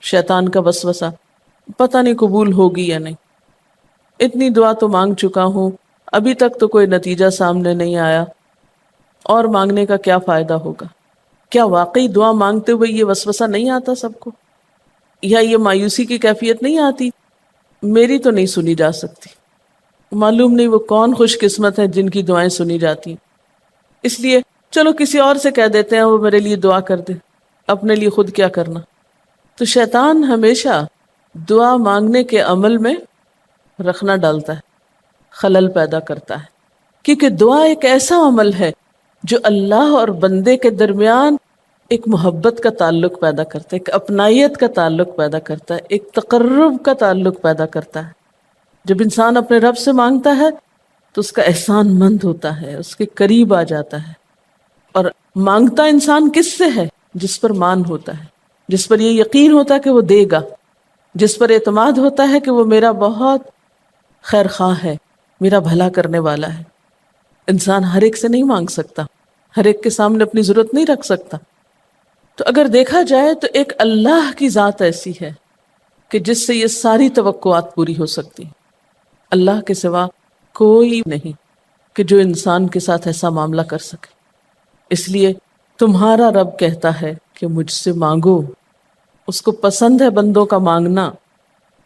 شیطان کا وسوسہ، پتہ نہیں قبول ہوگی یا نہیں، اتنی دعا تو مانگ چکا ہوں، ابھی تک تو کوئی نتیجہ سامنے نہیں آیا، اور مانگنے کا کیا فائدہ ہوگا؟ کیا واقعی دعا مانگتے ہوئے یہ وسوسہ نہیں آتا سب کو؟ یا یہ مایوسی کی کیفیت نہیں آتی؟ میری تو نہیں سنی جا سکتی، معلوم نہیں وہ کون خوش قسمت ہے جن کی دعائیں سنی جاتی، اس لیے چلو کسی اور سے کہہ دیتے ہیں وہ میرے لیے دعا کر دے، اپنے لیے خود کیا کرنا۔ تو شیطان ہمیشہ دعا مانگنے کے عمل میں رخنا ڈالتا ہے، خلل پیدا کرتا ہے، کیونکہ دعا ایک ایسا عمل ہے جو اللہ اور بندے کے درمیان ایک محبت کا تعلق پیدا کرتا ہے، ایک اپنائیت کا تعلق پیدا کرتا ہے، ایک تقرب کا تعلق پیدا کرتا ہے۔ جب انسان اپنے رب سے مانگتا ہے تو اس کا احسان مند ہوتا ہے، اس کے قریب آ جاتا ہے، اور مانگتا انسان کس سے ہے؟ جس پر مان ہوتا ہے، جس پر یہ یقین ہوتا ہے کہ وہ دے گا، جس پر اعتماد ہوتا ہے کہ وہ میرا بہت خیر خواہ ہے، میرا بھلا کرنے والا ہے۔ انسان ہر ایک سے نہیں مانگ سکتا، ہر ایک کے سامنے اپنی ضرورت نہیں رکھ سکتا۔ تو اگر دیکھا جائے تو ایک اللہ کی ذات ایسی ہے کہ جس سے یہ ساری توقعات پوری ہو سکتی ہیں۔ اللہ کے سوا کوئی نہیں کہ جو انسان کے ساتھ ایسا معاملہ کر سکے۔ اس لیے تمہارا رب کہتا ہے کہ مجھ سے مانگو، اس کو پسند ہے بندوں کا مانگنا۔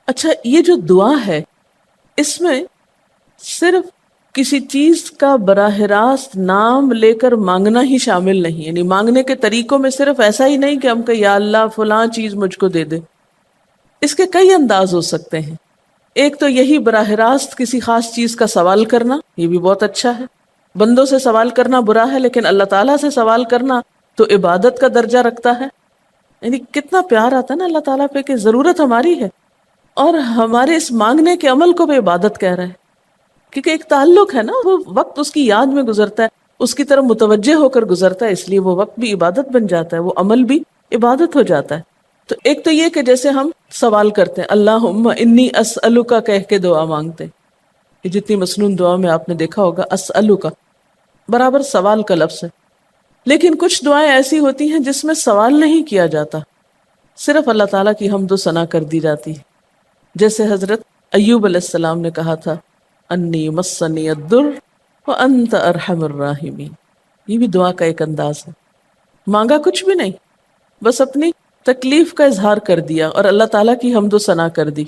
اچھا، یہ جو دعا ہے اس میں صرف کسی چیز کا براہ راست نام لے کر مانگنا ہی شامل نہیں، یعنی مانگنے کے طریقوں میں صرف ایسا ہی نہیں کہ ہم کہ یا اللہ فلاں چیز مجھ کو دے دے۔ اس کے کئی انداز ہو سکتے ہیں۔ ایک تو یہی براہ راست کسی خاص چیز کا سوال کرنا، یہ بھی بہت اچھا ہے۔ بندوں سے سوال کرنا برا ہے، لیکن اللہ تعالیٰ سے سوال کرنا تو عبادت کا درجہ رکھتا ہے۔ یعنی کتنا پیار آتا ہے نا اللہ تعالیٰ پہ کہ ضرورت ہماری ہے اور ہمارے اس مانگنے کے عمل کو بھی عبادت کہہ رہے ہیں، کیونکہ ایک تعلق ہے نا، وہ وقت اس کی یاد میں گزرتا ہے، اس کی طرف متوجہ ہو کر گزرتا ہے، اس لیے وہ وقت بھی عبادت بن جاتا ہے، وہ عمل بھی عبادت ہو جاتا ہے۔ تو ایک تو یہ کہ جیسے ہم سوال کرتے ہیں اللہم انی اسألک کہہ کے دعا مانگتے ہیں، یہ جتنی مسنون دعا میں آپ نے دیکھا ہوگا اسألک برابر سوال کا لفظ ہے۔ لیکن کچھ دعائیں ایسی ہوتی ہیں جس میں سوال نہیں کیا جاتا، صرف اللہ تعالیٰ کی حمد و ثنا کر دی جاتی ہے، جیسے حضرت ایوب علیہ السلام نے کہا تھا انی مسنی الضر وانت ارحم الراحمین۔ یہ بھی دعا کا ایک انداز ہے، مانگا کچھ بھی نہیں، بس اپنی تکلیف کا اظہار کر دیا اور اللہ تعالیٰ کی حمد و ثنا کر دی،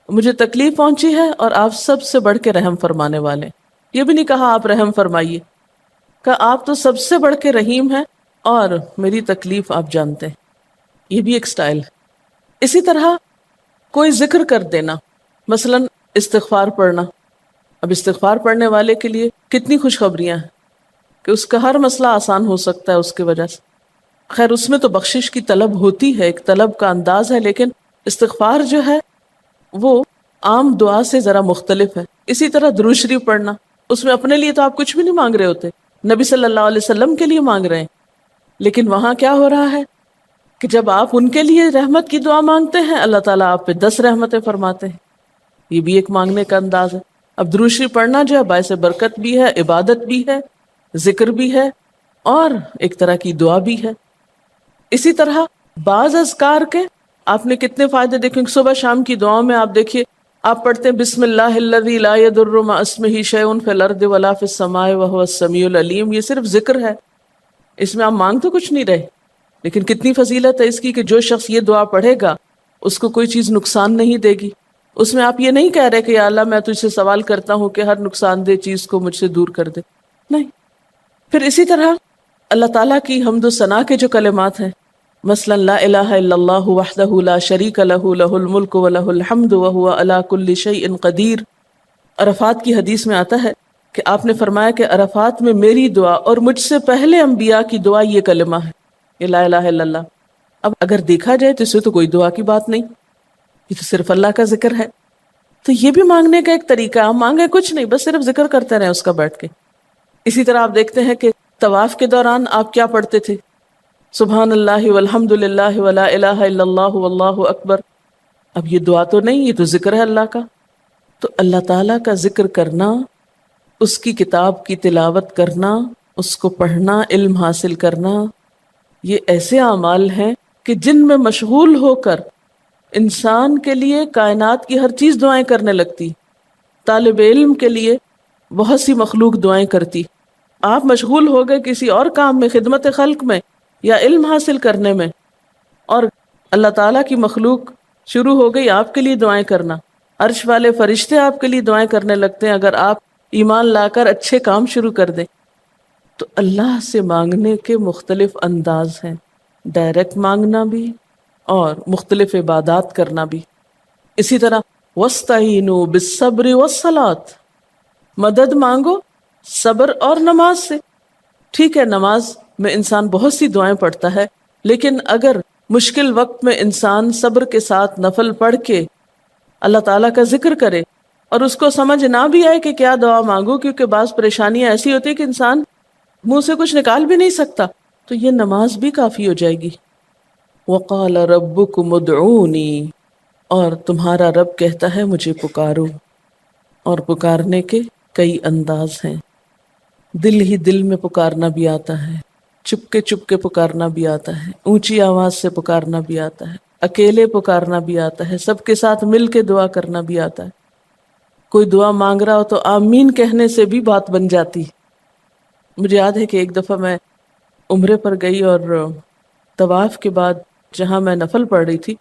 مجھے تکلیف پہنچی ہے اور آپ سب سے بڑھ کے رحم فرمانے والے۔ یہ بھی نہیں کہا آپ رحم فرمائیے، کہ آپ تو سب سے بڑھ کے رحیم ہیں اور میری تکلیف آپ جانتے ہیں۔ یہ بھی ایک سٹائل ہے۔ اسی طرح کوئی ذکر کر دینا، مثلا استغفار پڑھنا۔ اب استغفار پڑھنے والے کے لیے کتنی خوشخبریاں ہیں کہ اس کا ہر مسئلہ آسان ہو سکتا ہے اس کی وجہ سے۔ خیر اس میں تو بخشش کی طلب ہوتی ہے، ایک طلب کا انداز ہے، لیکن استغفار جو ہے وہ عام دعا سے ذرا مختلف ہے۔ اسی طرح درود شریف پڑھنا، اس میں اپنے لیے تو آپ کچھ بھی نہیں مانگ رہے ہوتے، نبی صلی اللہ علیہ وسلم کے لیے مانگ رہے ہیں، لیکن وہاں کیا ہو رہا ہے کہ جب آپ ان کے لیے رحمت کی دعا مانگتے ہیں اللہ تعالیٰ آپ پہ 10 رحمتیں فرماتے ہیں۔ یہ بھی ایک مانگنے کا انداز ہے۔ اب درود شریف پڑھنا جو ہے باعث برکت بھی ہے، عبادت بھی ہے، ذکر بھی ہے، اور ایک طرح کی دعا بھی ہے۔ اسی طرح بعض اذکار کے آپ نے کتنے فائدے دیکھیں، صبح شام کی دعاؤں میں آپ دیکھیے آپ پڑھتے ہیں بسم اللہ الذی لا یضر مع اسمہ شیء فی الارض ولا فی السماء وہو السمیع العلیم۔ یہ صرف ذکر ہے، اس میں آپ مانگ تو کچھ نہیں رہے، لیکن کتنی فضیلت ہے اس کی کہ جو شخص یہ دعا پڑھے گا اس کو کوئی چیز نقصان نہیں دے گی۔ اس میں آپ یہ نہیں کہہ رہے کہ یا اللہ میں تجھ سے سوال کرتا ہوں کہ ہر نقصان دہ چیز کو مجھ سے دور کر دے، نہیں۔ پھر اسی طرح اللہ تعالیٰ کی حمد و ثنا کے جو کلمات ہیں، مثلا لا الہ الا اللہ وحدہ لا شریک لہ لہ الملک ولہ الحمد وہو علی کل شیء قدیر۔ عرفات کی حدیث میں آتا ہے کہ آپ نے فرمایا کہ عرفات میں میری دعا اور مجھ سے پہلے انبیاء کی دعا یہ کلمہ ہے، یہ لا الہ الا اللہ۔ اب اگر دیکھا جائے تو اس سے تو کوئی دعا کی بات نہیں، یہ تو صرف اللہ کا ذکر ہے۔ تو یہ بھی مانگنے کا ایک طریقہ، ہم مانگے کچھ نہیں، بس صرف ذکر کرتے رہیں اس کا بیٹھ کے۔ اسی طرح آپ دیکھتے ہیں کہ طواف کے دوران آپ کیا پڑھتے تھے، سبحان اللہ والحمد للہ ولا الہ الا اللہ واللہ اکبر۔ اب یہ دعا تو نہیں، یہ تو ذکر ہے اللہ کا۔ تو اللہ تعالیٰ کا ذکر کرنا، اس کی کتاب کی تلاوت کرنا، اس کو پڑھنا، علم حاصل کرنا، یہ ایسے اعمال ہیں کہ جن میں مشغول ہو کر انسان کے لیے کائنات کی ہر چیز دعائیں کرنے لگتی، طالب علم کے لیے بہت سی مخلوق دعائیں کرتی. آپ مشغول ہو گئے کسی اور کام میں، خدمت خلق میں یا علم حاصل کرنے میں، اور اللہ تعالیٰ کی مخلوق شروع ہو گئی آپ کے لیے دعائیں کرنا. عرش والے فرشتے آپ کے لیے دعائیں کرنے لگتے ہیں اگر آپ ایمان لا کر اچھے کام شروع کر دیں. تو اللہ سے مانگنے کے مختلف انداز ہیں، ڈائریکٹ مانگنا بھی اور مختلف عبادات کرنا بھی. اسی طرح وَاسْتَعِینُوا بِالصَّبْرِ وَالصَّلَاةِ، مدد مانگو صبر اور نماز سے. ٹھیک ہے، نماز میں انسان بہت سی دعائیں پڑھتا ہے، لیکن اگر مشکل وقت میں انسان صبر کے ساتھ نفل پڑھ کے اللہ تعالیٰ کا ذکر کرے اور اس کو سمجھ نہ بھی آئے کہ کیا دعا مانگو، کیونکہ بعض پریشانیاں ایسی ہوتی ہیں کہ انسان منہ سے کچھ نکال بھی نہیں سکتا، تو یہ نماز بھی کافی ہو جائے گی. وَقَالَ رَبُّكُمُ ادْعُونِي، اور تمہارا رب کہتا ہے مجھے پکارو. اور پکارنے کے کئی انداز ہیں. دل ہی دل میں پکارنا بھی آتا ہے، چپ کے پکارنا بھی آتا ہے، اونچی آواز سے پکارنا بھی آتا ہے، اکیلے پکارنا بھی آتا ہے، سب کے ساتھ مل کے دعا کرنا بھی آتا ہے. کوئی دعا مانگ رہا ہو تو آمین کہنے سے بھی بات بن جاتی. مجھے یاد ہے کہ ایک دفعہ میں عمرے پر گئی اور طواف کے بعد جہاں میں نفل پڑھ رہی تھی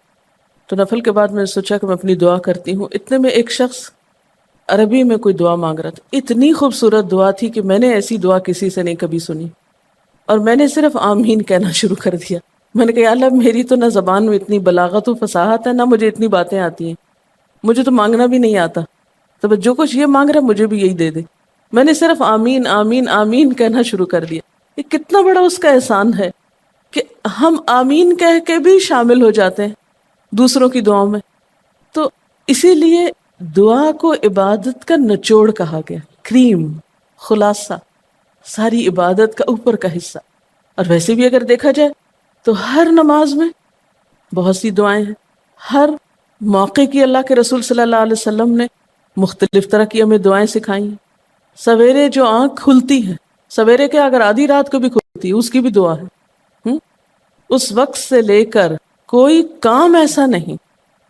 تو نفل کے بعد میں نے سوچا کہ میں اپنی دعا کرتی ہوں. اتنے میں ایک شخص عربی میں کوئی دعا مانگ رہا تھا. اتنی خوبصورت دعا تھی کہ میں نے ایسی دعا کسی سے نہیں کبھی سنی، اور میں نے صرف آمین کہنا شروع کر دیا. میں نے کہا یا اللہ، میری تو نہ زبان میں اتنی بلاغت و فصاحت ہے، نہ مجھے اتنی باتیں آتی ہیں، مجھے تو مانگنا بھی نہیں آتا، تو جو کچھ یہ مانگ رہا ہے مجھے بھی یہی دے دے. میں نے صرف آمین آمین آمین کہنا شروع کر دیا. یہ کتنا بڑا اس کا احسان ہے کہ ہم آمین کہہ کے بھی شامل ہو جاتے ہیں دوسروں کی دعاؤں میں. تو اسی لیے دعا کو عبادت کا نچوڑ کہا گیا، کریم، خلاصہ، ساری عبادت کا اوپر کا حصہ. اور ویسے بھی اگر دیکھا جائے تو ہر نماز میں بہت سی دعائیں ہیں. ہر موقع کی اللہ کے رسول صلی اللہ علیہ وسلم نے مختلف طرح کی ہمیں دعائیں سکھائی ہیں. سویرے جو آنکھ کھلتی ہے، سویرے کے اگر آدھی رات کو بھی کھلتی ہے، اس کی بھی دعا ہے. اس وقت سے لے کر کوئی کام ایسا نہیں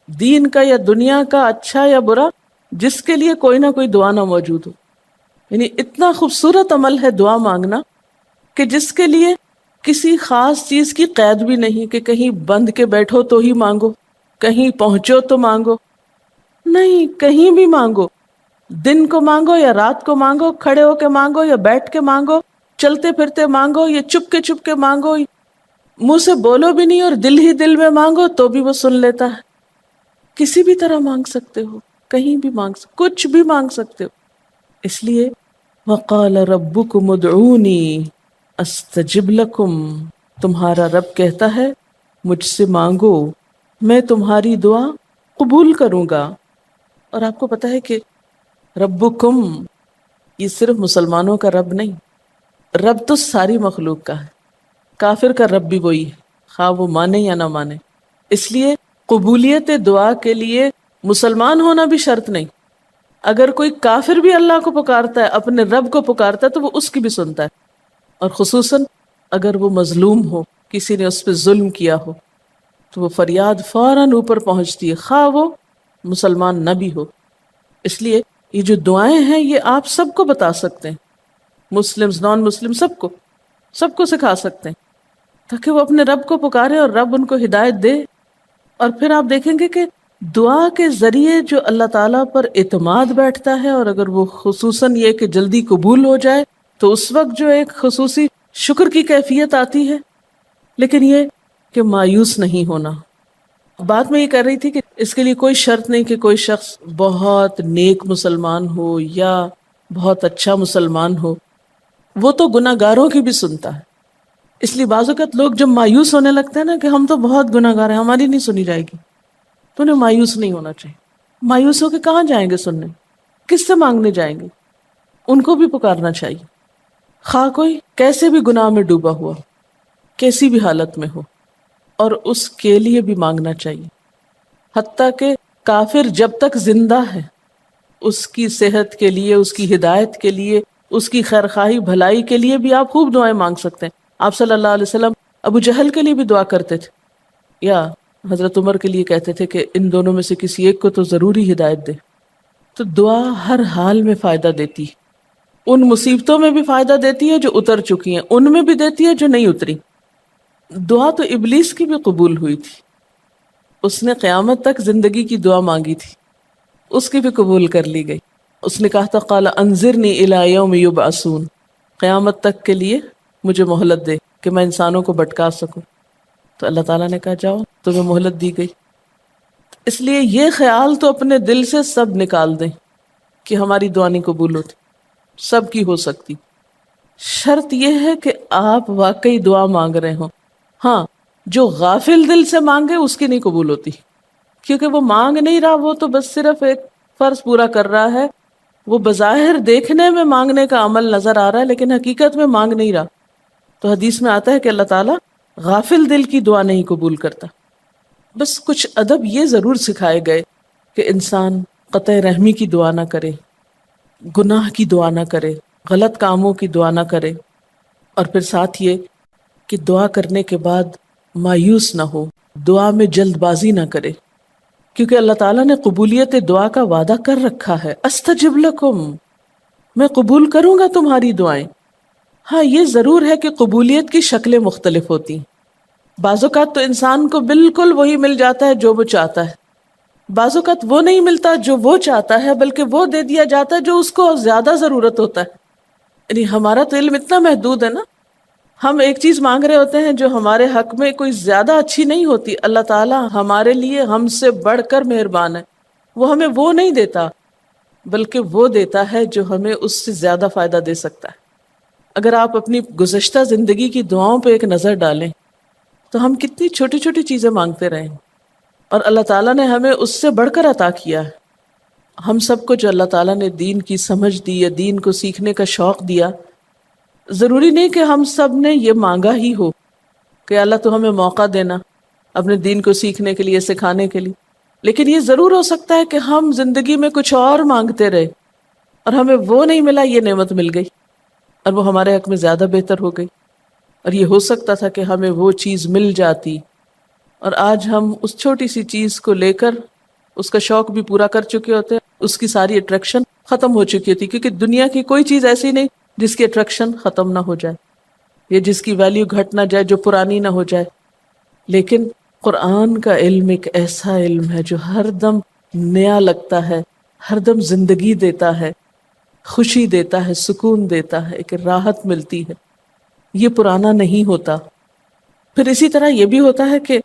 دین کا یا دنیا کا، اچھا یا برا، جس کے لیے کوئی نہ کوئی دعا نہ موجود ہو. یعنی اتنا خوبصورت عمل ہے دعا مانگنا کہ جس کے لیے کسی خاص چیز کی قید بھی نہیں کہ کہیں بند کے بیٹھو تو ہی مانگو، کہیں پہنچو تو مانگو. نہیں، کہیں بھی مانگو، دن کو مانگو یا رات کو مانگو، کھڑے ہو کے مانگو یا بیٹھ کے مانگو، چلتے پھرتے مانگو یا چپ کے مانگو، منہ سے بولو بھی نہیں اور دل ہی دل میں مانگو تو بھی وہ سن لیتا ہے. کسی بھی طرح مانگ سکتے ہو، کہیں بھی مانگ سکتے، کچھ بھی مانگ سکتے ہو. اس لیے وَقَالَ رَبُّكُمُ ادْعُونِي أَسْتَجِبْ لَكُمْ، تمہارا رب کہتا ہے مجھ سے مانگو، میں تمہاری دعا قبول کروں گا. اور آپ کو پتا ہے کہ ربکم یہ صرف مسلمانوں کا رب نہیں، رب تو ساری مخلوق کا ہے. کافر کا رب بھی وہی ہے، خواہ وہ مانے یا نہ مانے. اس لیے قبولیت دعا کے لیے مسلمان ہونا بھی شرط نہیں. اگر کوئی کافر بھی اللہ کو پکارتا ہے، اپنے رب کو پکارتا ہے، تو وہ اس کی بھی سنتا ہے. اور خصوصاً اگر وہ مظلوم ہو، کسی نے اس پہ ظلم کیا ہو، تو وہ فریاد فوراً اوپر پہنچتی ہے، خواہ وہ مسلمان نہ بھی ہو. اس لیے یہ جو دعائیں ہیں یہ آپ سب کو بتا سکتے ہیں، مسلمز، نان مسلم، سب کو سکھا سکتے ہیں، تاکہ وہ اپنے رب کو پکارے اور رب ان کو ہدایت دے. اور پھر آپ دیکھیں گے کہ دعا کے ذریعے جو اللہ تعالیٰ پر اعتماد بیٹھتا ہے، اور اگر وہ خصوصاً یہ کہ جلدی قبول ہو جائے، تو اس وقت جو ایک خصوصی شکر کی کیفیت آتی ہے. لیکن یہ کہ مایوس نہیں ہونا. بات میں یہ کر رہی تھی کہ اس کے لیے کوئی شرط نہیں کہ کوئی شخص بہت نیک مسلمان ہو یا بہت اچھا مسلمان ہو، وہ تو گناہ گاروں کی بھی سنتا ہے. اس لیے بعض اوقات لوگ جب مایوس ہونے لگتے ہیں نا کہ ہم تو بہت گناہ گار ہیں، ہماری نہیں سنی جائے گی، تو انہیں مایوس نہیں ہونا چاہیے. مایوس ہو کے کہاں جائیں گے سننے؟ کس سے مانگنے جائیں گے؟ ان کو بھی پکارنا چاہیے، خواہ کوئی کیسے بھی گناہ میں ڈوبا ہوا، کیسی بھی حالت میں ہو، اور اس کے لیے بھی مانگنا چاہیے. حتیٰ کہ کافر جب تک زندہ ہے، اس کی صحت کے لیے، اس کی ہدایت کے لیے، اس کی خیرخواہی بھلائی کے لیے بھی آپ خوب دعائیں مانگ سکتے ہیں. آپ صلی اللہ علیہ وسلم ابو جہل کے لیے بھی دعا کرتے تھے، یا حضرت عمر کے لیے کہتے تھے کہ ان دونوں میں سے کسی ایک کو تو ضروری ہدایت دے. تو دعا ہر حال میں فائدہ دیتی، ان مصیبتوں میں بھی فائدہ دیتی ہے جو اتر چکی ہیں، ان میں بھی دیتی ہے جو نہیں اتری. دعا تو ابلیس کی بھی قبول ہوئی تھی، اس نے قیامت تک زندگی کی دعا مانگی تھی، اس کی بھی قبول کر لی گئی. اس نے کہا تھا قال انظرنی الی یوم یبعثون، قیامت تک کے لیے مجھے مہلت دے کہ میں انسانوں کو بھٹکا سکوں. تو اللہ تعالیٰ نے کہا جاؤ، تمہیں مہلت دی گئی. اس لیے یہ خیال تو اپنے دل سے سب نکال دیں کہ ہماری دعا نہیں قبول ہوتی، سب کی ہو سکتی. شرط یہ ہے کہ آپ واقعی دعا مانگ رہے ہوں. ہاں، جو غافل دل سے مانگے اس کی نہیں قبول ہوتی، کیونکہ وہ مانگ نہیں رہا، وہ تو بس صرف ایک فرض پورا کر رہا ہے. وہ بظاہر دیکھنے میں مانگنے کا عمل نظر آ رہا ہے لیکن حقیقت میں مانگ نہیں رہا. تو حدیث میں آتا ہے کہ اللہ تعالیٰ غافل دل کی دعا نہیں قبول کرتا. بس کچھ ادب یہ ضرور سکھائے گئے کہ انسان قطع رحمی کی دعا نہ کرے، گناہ کی دعا نہ کرے، غلط کاموں کی دعا نہ کرے، اور پھر ساتھ یہ کہ دعا کرنے کے بعد مایوس نہ ہو، دعا میں جلد بازی نہ کرے، کیونکہ اللہ تعالیٰ نے قبولیت دعا کا وعدہ کر رکھا ہے. استجب لکم، میں قبول کروں گا تمہاری دعائیں. ہاں یہ ضرور ہے کہ قبولیت کی شکلیں مختلف ہوتی ہیں. بعض اوقات تو انسان کو بالکل وہی مل جاتا ہے جو وہ چاہتا ہے، بعض اوقات وہ نہیں ملتا جو وہ چاہتا ہے، بلکہ وہ دے دیا جاتا ہے جو اس کو زیادہ ضرورت ہوتا ہے. یعنی ہمارا تو علم اتنا محدود ہے نا، ہم ایک چیز مانگ رہے ہوتے ہیں جو ہمارے حق میں کوئی زیادہ اچھی نہیں ہوتی. اللہ تعالیٰ ہمارے لیے ہم سے بڑھ کر مہربان ہے، وہ ہمیں وہ نہیں دیتا بلکہ وہ دیتا ہے جو ہمیں اس سے زیادہ فائدہ دے سکتا ہے. اگر آپ اپنی گزشتہ زندگی کی دعاؤں پہ ایک نظر ڈالیں تو ہم کتنی چھوٹی چھوٹی چیزیں مانگتے رہے، اور اللہ تعالیٰ نے ہمیں اس سے بڑھ کر عطا کیا ہے. ہم سب کو جو اللہ تعالیٰ نے دین کی سمجھ دی یا دین کو سیکھنے کا شوق دیا، ضروری نہیں کہ ہم سب نے یہ مانگا ہی ہو کہ اللہ تو ہمیں موقع دینا اپنے دین کو سیکھنے کے لیے، سکھانے کے لیے. لیکن یہ ضرور ہو سکتا ہے کہ ہم زندگی میں کچھ اور مانگتے رہے اور ہمیں وہ نہیں ملا، یہ نعمت مل گئی اور وہ ہمارے حق میں زیادہ بہتر ہو گئی. اور یہ ہو سکتا تھا کہ ہمیں وہ چیز مل جاتی اور آج ہم اس چھوٹی سی چیز کو لے کر اس کا شوق بھی پورا کر چکے ہوتے، اس کی ساری اٹریکشن ختم ہو چکی ہوتی، کیونکہ دنیا کی کوئی چیز ایسی نہیں جس کی اٹریکشن ختم نہ ہو جائے یا جس کی ویلیو گھٹ نہ جائے، جو پرانی نہ ہو جائے. لیکن قرآن کا علم ایک ایسا علم ہے جو ہر دم نیا لگتا ہے، ہر دم زندگی دیتا ہے، خوشی دیتا ہے، سکون دیتا ہے، ایک راحت ملتی ہے. یہ پرانا نہیں ہوتا. پھر اسی طرح یہ بھی ہوتا ہے کہ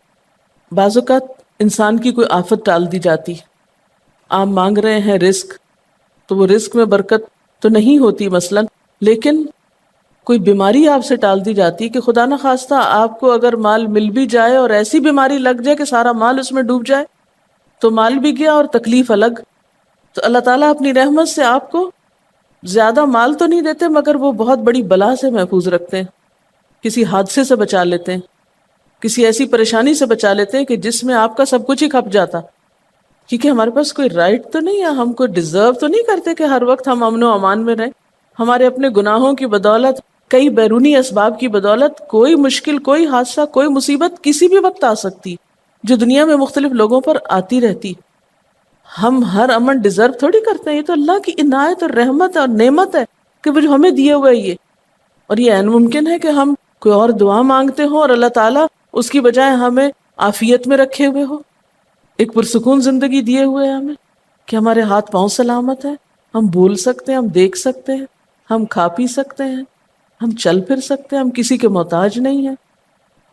بعض اوقات انسان کی کوئی آفت ٹال دی جاتی. آپ مانگ رہے ہیں رزق، تو وہ رزق میں برکت تو نہیں ہوتی مثلا، لیکن کوئی بیماری آپ سے ٹال دی جاتی کہ خدا نہ خواستہ آپ کو اگر مال مل بھی جائے اور ایسی بیماری لگ جائے کہ سارا مال اس میں ڈوب جائے، تو مال بھی گیا اور تکلیف الگ. تو اللہ تعالیٰ اپنی رحمت سے آپ کو زیادہ مال تو نہیں دیتے، مگر وہ بہت بڑی بلا سے محفوظ رکھتے ہیں، کسی حادثے سے بچا لیتے ہیں، کسی ایسی پریشانی سے بچا لیتے ہیں کہ جس میں آپ کا سب کچھ ہی کھپ جاتا. کیونکہ ہمارے پاس کوئی رائٹ تو نہیں ہے، ہم کو ڈیزرو تو نہیں کرتے کہ ہر وقت ہم امن و امان میں رہیں. ہمارے اپنے گناہوں کی بدولت، کئی بیرونی اسباب کی بدولت کوئی مشکل، کوئی حادثہ، کوئی مصیبت کسی بھی وقت آ سکتی جو دنیا میں مختلف لوگوں پر آتی رہتی. ہم ہر امن ڈیزرو تھوڑی کرتے ہیں، یہ تو اللہ کی عنایت اور رحمت اور نعمت ہے کہ وہ جو ہمیں دیے ہوئے یہ. اور یہ عین ممکن ہے کہ ہم کوئی اور دعا مانگتے ہوں اور اللہ تعالیٰ اس کی بجائے ہمیں عافیت میں رکھے ہوئے ہو، ایک پرسکون زندگی دیے ہوئے ہیں ہمیں، کہ ہمارے ہاتھ پاؤں سلامت ہیں، ہم بول سکتے ہیں، ہم دیکھ سکتے ہیں، ہم کھا پی سکتے ہیں، ہم چل پھر سکتے ہیں، ہم کسی کے محتاج نہیں ہیں.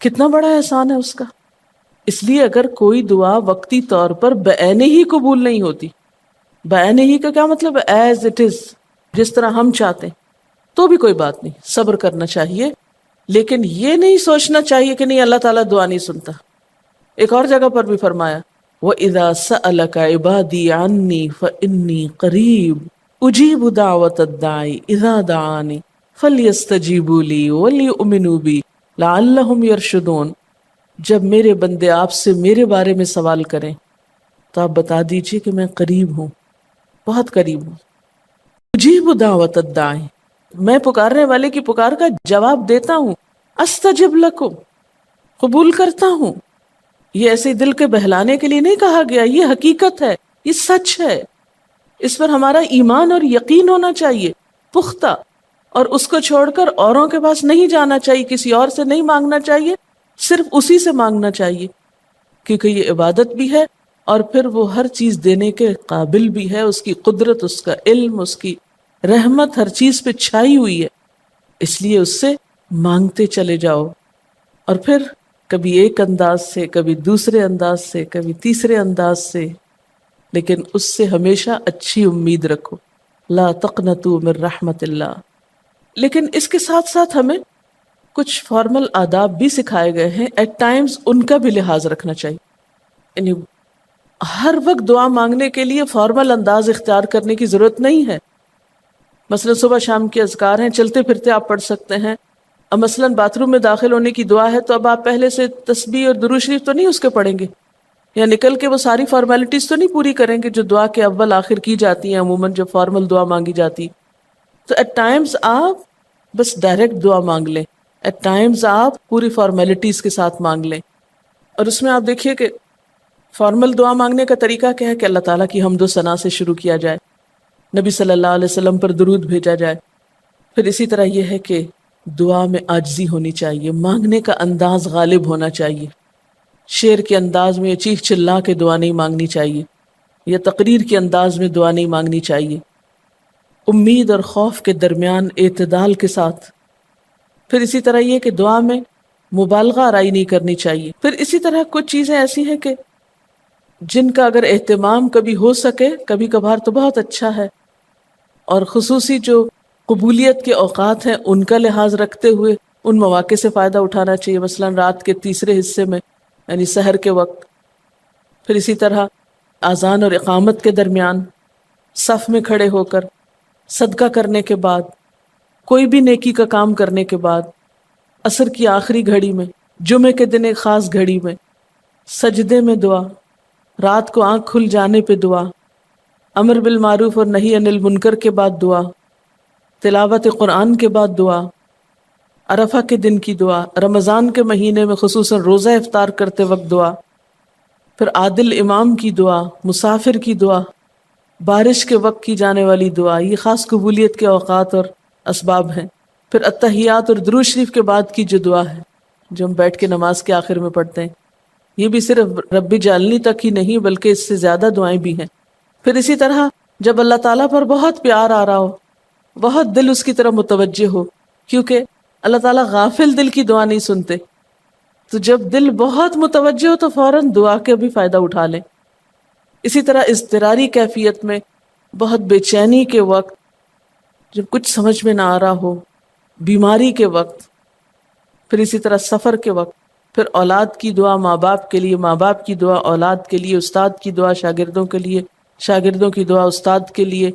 کتنا بڑا احسان ہے اس کا. اس لیے اگر کوئی دعا وقتی طور پر بعینہ ہی قبول نہیں ہوتی، بعینہ ہی کا کیا مطلب ہے؟ ایز اٹ از، جس طرح ہم چاہتے ہیں، تو بھی کوئی بات نہیں، صبر کرنا چاہیے. لیکن یہ نہیں سوچنا چاہیے کہ نہیں اللہ تعالیٰ دعا نہیں سنتا. ایک اور جگہ پر بھی فرمایا وَإِذَا سَأَلَكَ عِبَادِي عَنِّي فَإِنِّي قَرِيبٌ أُجِيبُ دَعْوَةَ الدَّاعِ إِذَا دَعَانِ فَلْيَسْتَجِيبُوا لِي وَلْيُؤْمِنُوا بِي لَعَلَّهُمْ يَرْشُدُونَ. جب میرے بندے آپ سے میرے بارے میں سوال کریں تو آپ بتا دیجئے کہ میں قریب ہوں، بہت قریب ہوں. اجیب دعوت الداعی، میں پکارنے والے کی پکار کا جواب دیتا ہوں. استجب لکم، قبول کرتا ہوں. یہ ایسے دل کے بہلانے کے لیے نہیں کہا گیا، یہ حقیقت ہے، یہ سچ ہے، اس پر ہمارا ایمان اور یقین ہونا چاہیے پختہ، اور اس کو چھوڑ کر اوروں کے پاس نہیں جانا چاہیے، کسی اور سے نہیں مانگنا چاہیے، صرف اسی سے مانگنا چاہیے، کیونکہ یہ عبادت بھی ہے اور پھر وہ ہر چیز دینے کے قابل بھی ہے، اس کی قدرت، اس کا علم، اس کی رحمت ہر چیز پہ چھائی ہوئی ہے، اس لیے اس سے مانگتے چلے جاؤ، اور پھر کبھی ایک انداز سے، کبھی دوسرے انداز سے، کبھی تیسرے انداز سے، لیکن اس سے ہمیشہ اچھی امید رکھو، لا تقنطوا من رحمت اللہ۔ لیکن اس کے ساتھ ساتھ ہمیں کچھ فارمل آداب بھی سکھائے گئے ہیں، ایٹ ٹائمز ان کا بھی لحاظ رکھنا چاہیے، یعنی ہر وقت دعا مانگنے کے لیے فارمل انداز اختیار کرنے کی ضرورت نہیں ہے۔ مثلا صبح شام کے اذکار ہیں، چلتے پھرتے آپ پڑھ سکتے ہیں، اب مثلا باتھ روم میں داخل ہونے کی دعا ہے تو اب آپ پہلے سے تسبیح اور درود شریف تو نہیں اس کے پڑھیں گے، یا نکل کے وہ ساری فارمیلٹیز تو نہیں پوری کریں گے جو دعا کے اول آخر کی جاتی ہیں عموماً جب فارمل دعا مانگی جاتی۔ تو ایٹ ٹائمز آپ بس ڈائریکٹ دعا مانگ لیں، ایٹ ٹائمز آپ پوری فارمیلٹیز کے ساتھ مانگ لیں، اور اس میں آپ دیکھیے کہ فارمل دعا مانگنے کا طریقہ کیا ہے کہ اللہ تعالیٰ کی حمد و ثنا سے شروع کیا جائے، نبی صلی اللہ علیہ وسلم پر درود بھیجا جائے، پھر اسی طرح یہ ہے کہ دعا میں عاجزی ہونی چاہیے، مانگنے کا انداز غالب ہونا چاہیے، شعر کے انداز میں چیخ چلا کے دعا نہیں مانگنی چاہیے، یا تقریر کے انداز میں دعا نہیں مانگنی چاہیے، امید اور خوف کے درمیان اعتدال کے ساتھ، پھر اسی طرح یہ کہ دعا میں مبالغہ آرائی نہیں کرنی چاہیے، پھر اسی طرح کچھ چیزیں ایسی ہیں کہ جن کا اگر اہتمام کبھی ہو سکے، کبھی کبھار تو بہت اچھا ہے، اور خصوصی جو قبولیت کے اوقات ہیں ان کا لحاظ رکھتے ہوئے ان مواقع سے فائدہ اٹھانا چاہیے، مثلا رات کے تیسرے حصے میں یعنی سحر کے وقت، پھر اسی طرح اذان اور اقامت کے درمیان، صف میں کھڑے ہو کر، صدقہ کرنے کے بعد، کوئی بھی نیکی کا کام کرنے کے بعد، عصر کی آخری گھڑی میں، جمعے کے دن ایک خاص گھڑی میں، سجدے میں دعا، رات کو آنکھ کھل جانے پہ دعا، امر بالمعروف اور نہی عن المنکر کے بعد دعا، تلاوت قرآن کے بعد دعا، عرفہ کے دن کی دعا، رمضان کے مہینے میں خصوصاً روزہ افطار کرتے وقت دعا، پھر عادل امام کی دعا، مسافر کی دعا، بارش کے وقت کی جانے والی دعا، یہ خاص قبولیت کے اوقات اور اسباب ہیں، پھر التحیات اور درود شریف کے بعد کی جو دعا ہے جو ہم بیٹھ کے نماز کے آخر میں پڑھتے ہیں، یہ بھی صرف رب جعلنی تک ہی نہیں بلکہ اس سے زیادہ دعائیں بھی ہیں۔ پھر اسی طرح جب اللہ تعالیٰ پر بہت پیار آ رہا ہو، بہت دل اس کی طرف متوجہ ہو، کیونکہ اللہ تعالیٰ غافل دل کی دعا نہیں سنتے، تو جب دل بہت متوجہ ہو تو فوراً دعا کے بھی فائدہ اٹھا لیں۔ اسی طرح اضطراری کیفیت میں، بہت بے چینی کے وقت، جب کچھ سمجھ میں نہ آ رہا ہو، بیماری کے وقت، پھر اسی طرح سفر کے وقت، پھر اولاد کی دعا ماں باپ کے لیے، ماں باپ کی دعا اولاد کے لیے، استاد کی دعا شاگردوں کے لیے، شاگردوں کی دعا استاد کے لیے،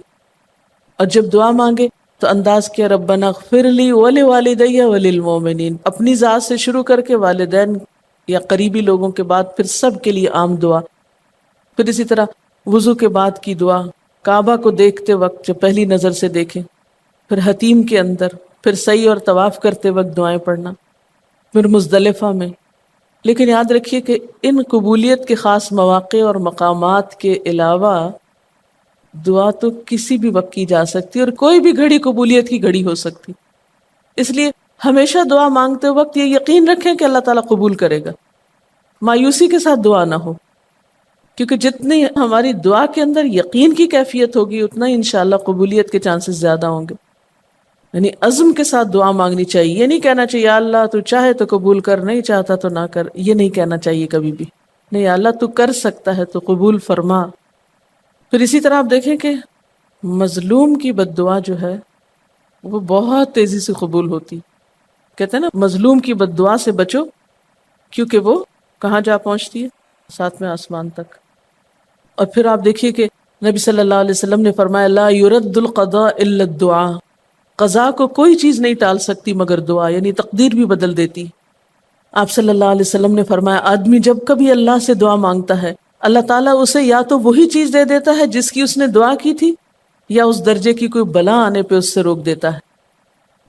اور جب دعا مانگے تو انداز کیا ربنا اغفر لی ولوالدی وللمؤمنین، اپنی ذات سے شروع کر کے والدین یا قریبی لوگوں کے بعد پھر سب کے لیے عام دعا، پھر اسی طرح وضو کے بعد کی دعا، کعبہ کو دیکھتے وقت جب پہلی نظر سے دیکھیں، پھر حتیم کے اندر، پھر سعی اور طواف کرتے وقت دعائیں پڑھنا، پھر مزدلفہ میں۔ لیکن یاد رکھیے کہ ان قبولیت کے خاص مواقع اور مقامات کے علاوہ دعا تو کسی بھی وقت کی جا سکتی اور کوئی بھی گھڑی قبولیت کی گھڑی ہو سکتی، اس لیے ہمیشہ دعا مانگتے وقت یہ یقین رکھیں کہ اللہ تعالیٰ قبول کرے گا، مایوسی کے ساتھ دعا نہ ہو، کیونکہ جتنی ہماری دعا کے اندر یقین کی کیفیت ہوگی اتنا ہی انشاءاللہ قبولیت کے چانسز زیادہ ہوں گے۔ یعنی عزم کے ساتھ دعا مانگنی چاہیے، یہ نہیں کہنا چاہیے یا اللہ تو چاہے تو قبول کر، نہیں چاہتا تو نہ کر، یہ نہیں کہنا چاہیے کبھی بھی، نہیں یا اللہ تو کر سکتا ہے تو قبول فرما۔ پھر اسی طرح آپ دیکھیں کہ مظلوم کی بد دعا جو ہے وہ بہت تیزی سے قبول ہوتی، کہتے ہیں نا مظلوم کی بد دعا سے بچو کیونکہ وہ کہاں جا پہنچتی ہے؟ ساتویں آسمان تک۔ اور پھر آپ دیکھیے کہ نبی صلی اللہ علیہ وسلم نے فرمایا لا يرد القضاء الا الدعاء، قضاء کو کوئی چیز نہیں ٹال سکتی مگر دعا، یعنی تقدیر بھی بدل دیتی۔ آپ صلی اللہ علیہ وسلم نے فرمایا آدمی جب کبھی اللہ سے دعا مانگتا ہے اللہ تعالیٰ اسے یا تو وہی چیز دے دیتا ہے جس کی اس نے دعا کی تھی، یا اس درجے کی کوئی بلا آنے پہ اس سے روک دیتا ہے۔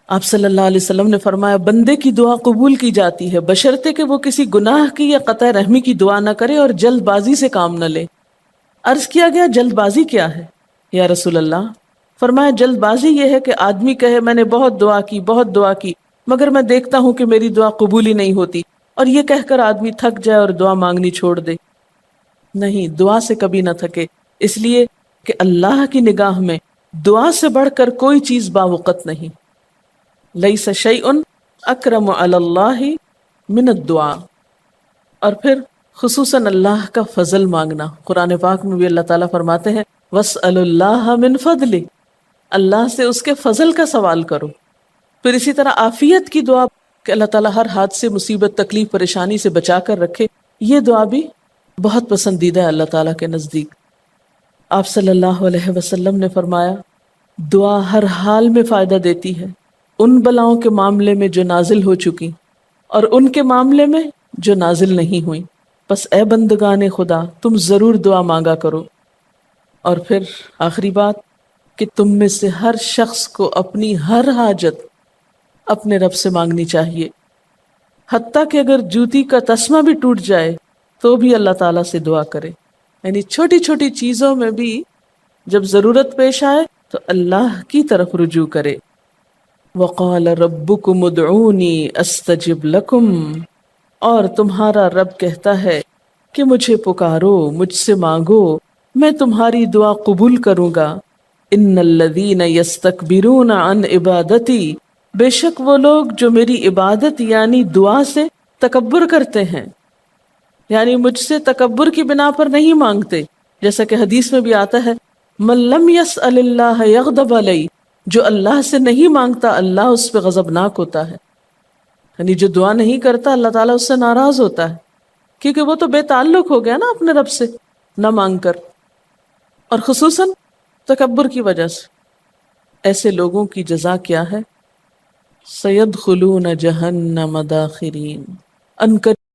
آپ صلی اللہ علیہ وسلم نے فرمایا بندے کی دعا قبول کی جاتی ہے بشرطے کہ وہ کسی گناہ کی یا قطع رحمی کی دعا نہ کرے اور جلد بازی سے کام نہ لے۔ عرض کیا گیا جلد بازی کیا ہے یا رسول اللہ؟ فرمایا جلد بازی یہ ہے کہ آدمی کہے میں نے بہت دعا کی مگر میں دیکھتا ہوں کہ میری دعا قبول ہی نہیں ہوتی، اور یہ کہہ کر آدمی تھک جائے اور دعا مانگنی چھوڑ دے۔ نہیں، دعا سے کبھی نہ تھکے، اس لیے کہ اللہ کی نگاہ میں دعا سے بڑھ کر کوئی چیز باوقت نہیں۔ لیس شیء اکرم علی اللہ من الدعاء۔ اور پھر خصوصاً اللہ کا فضل مانگنا، قرآن پاک میں بھی اللہ تعالیٰ فرماتے ہیں وَاسْأَلُوا اللَّهَ مِنْ فَضْلِهِ، اللہ سے اس کے فضل کا سوال کرو۔ پھر اسی طرح عافیت کی دعا کہ اللہ تعالیٰ ہر حادثے مصیبت تکلیف پریشانی سے بچا کر رکھے، یہ دعا بھی بہت پسندیدہ ہے اللہ تعالیٰ کے نزدیک۔ آپ صلی اللہ علیہ وسلم نے فرمایا دعا ہر حال میں فائدہ دیتی ہے، ان بلاؤں کے معاملے میں جو نازل ہو چکی اور ان کے معاملے میں جو نازل نہیں ہوئی، بس اے بندگان خدا تم ضرور دعا مانگا کرو۔ اور پھر آخری بات کہ تم میں سے ہر شخص کو اپنی ہر حاجت اپنے رب سے مانگنی چاہیے، حتیٰ کہ اگر جوتی کا تسمہ بھی ٹوٹ جائے تو بھی اللہ تعالیٰ سے دعا کرے، یعنی چھوٹی چھوٹی چیزوں میں بھی جب ضرورت پیش آئے تو اللہ کی طرف رجوع کرے۔ وَقَالَ رَبُّكُمُ ادْعُونِي أَسْتَجِبْ لَكُمْ، اور تمہارا رب کہتا ہے کہ مجھے پکارو، مجھ سے مانگو، میں تمہاری دعا قبول کروں گا۔ إِنَّ الَّذِينَ يَسْتَكْبِرُونَ عَنْ عِبَادَتِي، بے شک وہ لوگ جو میری عبادت یعنی دعا سے تکبر کرتے ہیں، یعنی مجھ سے تکبر کی بنا پر نہیں مانگتے، جیسا کہ حدیث میں بھی آتا ہے مَن لَمْ يَسْأَلِ اللَّهَ يَغْضَبْ عَلَيْهِ، جو اللہ سے نہیں مانگتا اللہ اس پہ غضبناک ہوتا ہے، یعنی جو دعا نہیں کرتا اللہ تعالیٰ اس سے ناراض ہوتا ہے، کیونکہ وہ تو بے تعلق ہو گیا نا اپنے رب سے نہ مانگ کر، اور خصوصاً تکبر کی وجہ سے۔ ایسے لوگوں کی جزا کیا ہے؟ سَيَدْخُلُونَ جَهَنَّمَ دَاخِرِينَ،